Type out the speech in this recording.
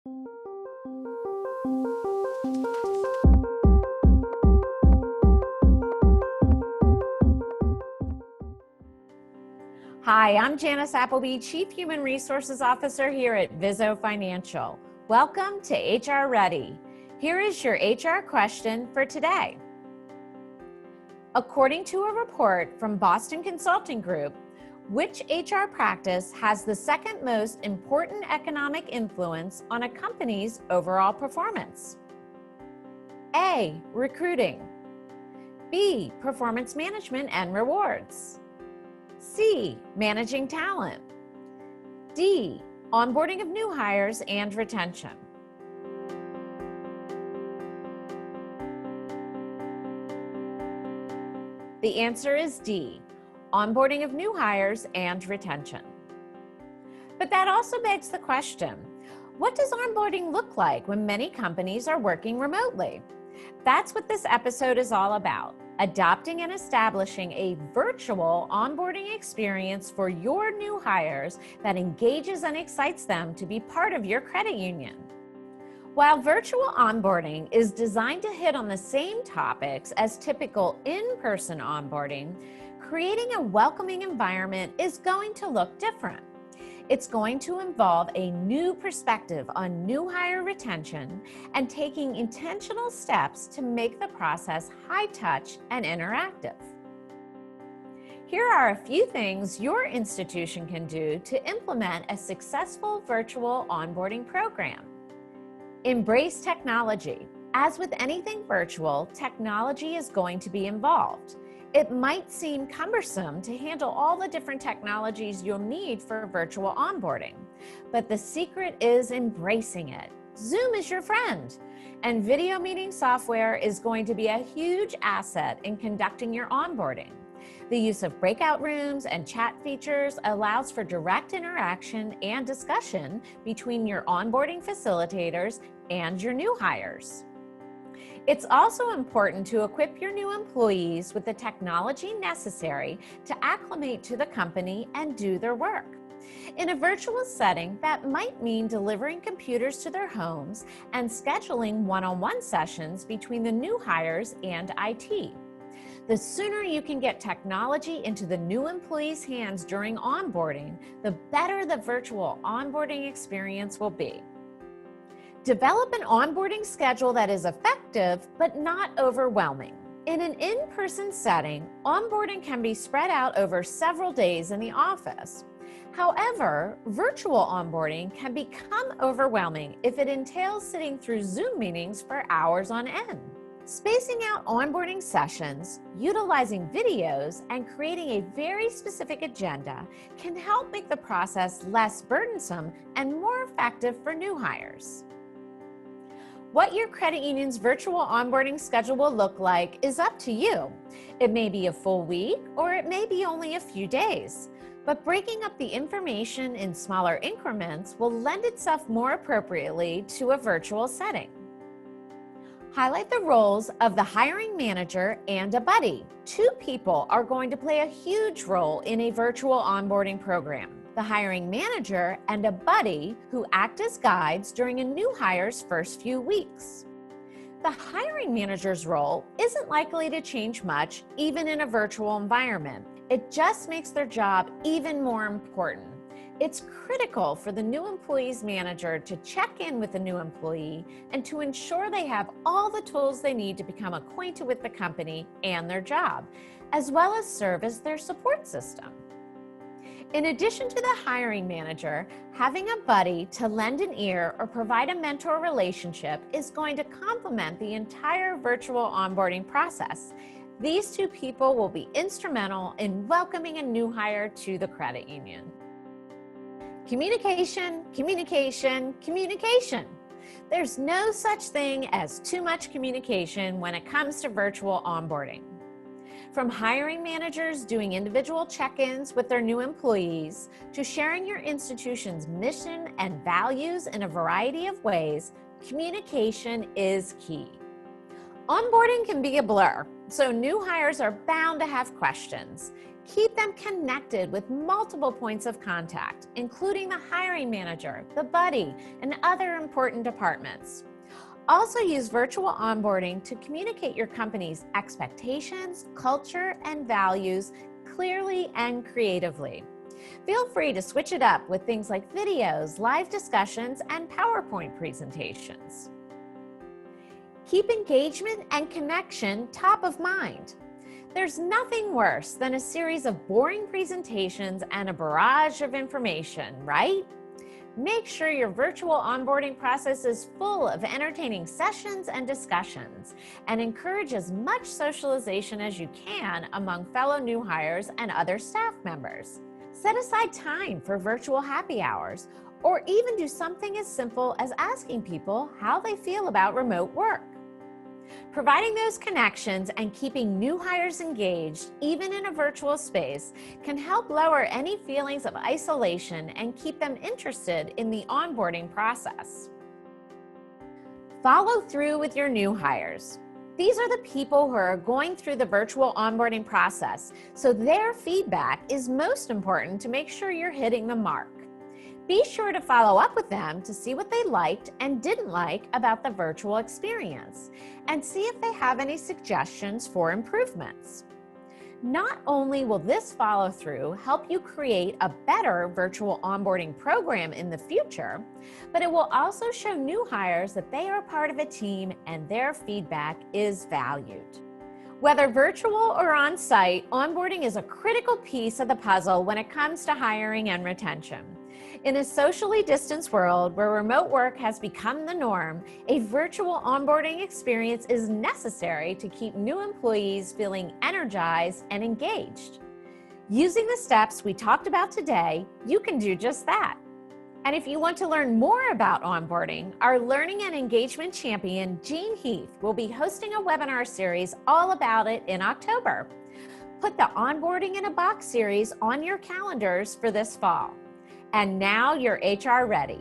Hi, I'm Janice Appleby, Chief Human Resources Officer here at Vizo Financial. Welcome to HR Ready. Here is your HR question for today. According to a report from Boston Consulting Group, which HR practice has the second most important economic influence on a company's overall performance? A, recruiting. B, performance management and rewards. C, managing talent. D, onboarding of new hires and retention. The answer is D, onboarding of new hires and retention. But that also begs the question, what does onboarding look like when many companies are working remotely? That's what this episode is all about. Adopting and establishing a virtual onboarding experience for your new hires that engages and excites them to be part of your credit union. While virtual onboarding is designed to hit on the same topics as typical in-person onboarding, creating a welcoming environment is going to look different. It's going to involve a new perspective on new hire retention and taking intentional steps to make the process high-touch and interactive. Here are a few things your institution can do to implement a successful virtual onboarding program. Embrace technology. As with anything virtual, technology is going to be involved. It might seem cumbersome to handle all the different technologies you'll need for virtual onboarding, but the secret is embracing it. Zoom is your friend, and video meeting software is going to be a huge asset in conducting your onboarding. The use of breakout rooms and chat features allows for direct interaction and discussion between your onboarding facilitators and your new hires. It's also important to equip your new employees with the technology necessary to acclimate to the company and do their work. In a virtual setting, that might mean delivering computers to their homes and scheduling one-on-one sessions between the new hires and IT. The sooner you can get technology into the new employees' hands during onboarding, the better the virtual onboarding experience will be. Develop an onboarding schedule that is effective but not overwhelming. In an in-person setting, onboarding can be spread out over several days in the office. However, virtual onboarding can become overwhelming if it entails sitting through Zoom meetings for hours on end. Spacing out onboarding sessions, utilizing videos, and creating a very specific agenda can help make the process less burdensome and more effective for new hires. What your credit union's virtual onboarding schedule will look like is up to you. It may be a full week or it may be only a few days, but breaking up the information in smaller increments will lend itself more appropriately to a virtual setting. Highlight the roles of the hiring manager and a buddy. Two people are going to play a huge role in a virtual onboarding program. The hiring manager and a buddy who act as guides during a new hire's first few weeks. The hiring manager's role isn't likely to change much even in a virtual environment. It just makes their job even more important. It's critical for the new employee's manager to check in with the new employee and to ensure they have all the tools they need to become acquainted with the company and their job, as well as serve as their support system. In addition to the hiring manager, having a buddy to lend an ear or provide a mentor relationship is going to complement the entire virtual onboarding process. These two people will be instrumental in welcoming a new hire to the credit union. Communication, communication, communication. There's no such thing as too much communication when it comes to virtual onboarding. From hiring managers doing individual check-ins with their new employees, to sharing your institution's mission and values in a variety of ways, communication is key. Onboarding can be a blur, so new hires are bound to have questions. Keep them connected with multiple points of contact, including the hiring manager, the buddy, and other important departments. Also use virtual onboarding to communicate your company's expectations, culture, and values clearly and creatively. Feel free to switch it up with things like videos, live discussions, and PowerPoint presentations. Keep engagement and connection top of mind. There's nothing worse than a series of boring presentations and a barrage of information, right? Make sure your virtual onboarding process is full of entertaining sessions and discussions, and encourage as much socialization as you can among fellow new hires and other staff members. Set aside time for virtual happy hours, or even do something as simple as asking people how they feel about remote work. Providing those connections and keeping new hires engaged, even in a virtual space, can help lower any feelings of isolation and keep them interested in the onboarding process. Follow through with your new hires. These are the people who are going through the virtual onboarding process, so their feedback is most important to make sure you're hitting the mark. Be sure to follow up with them to see what they liked and didn't like about the virtual experience, and see if they have any suggestions for improvements. Not only will this follow through help you create a better virtual onboarding program in the future, but it will also show new hires that they are part of a team and their feedback is valued. Whether virtual or on-site, onboarding is a critical piece of the puzzle when it comes to hiring and retention. In a socially distanced world where remote work has become the norm, a virtual onboarding experience is necessary to keep new employees feeling energized and engaged. Using the steps we talked about today, you can do just that. And if you want to learn more about onboarding, our Learning and Engagement Champion, Jean Heath, will be hosting a webinar series all about it in October. Put the Onboarding in a Box series on your calendars for this fall. And now you're HR ready.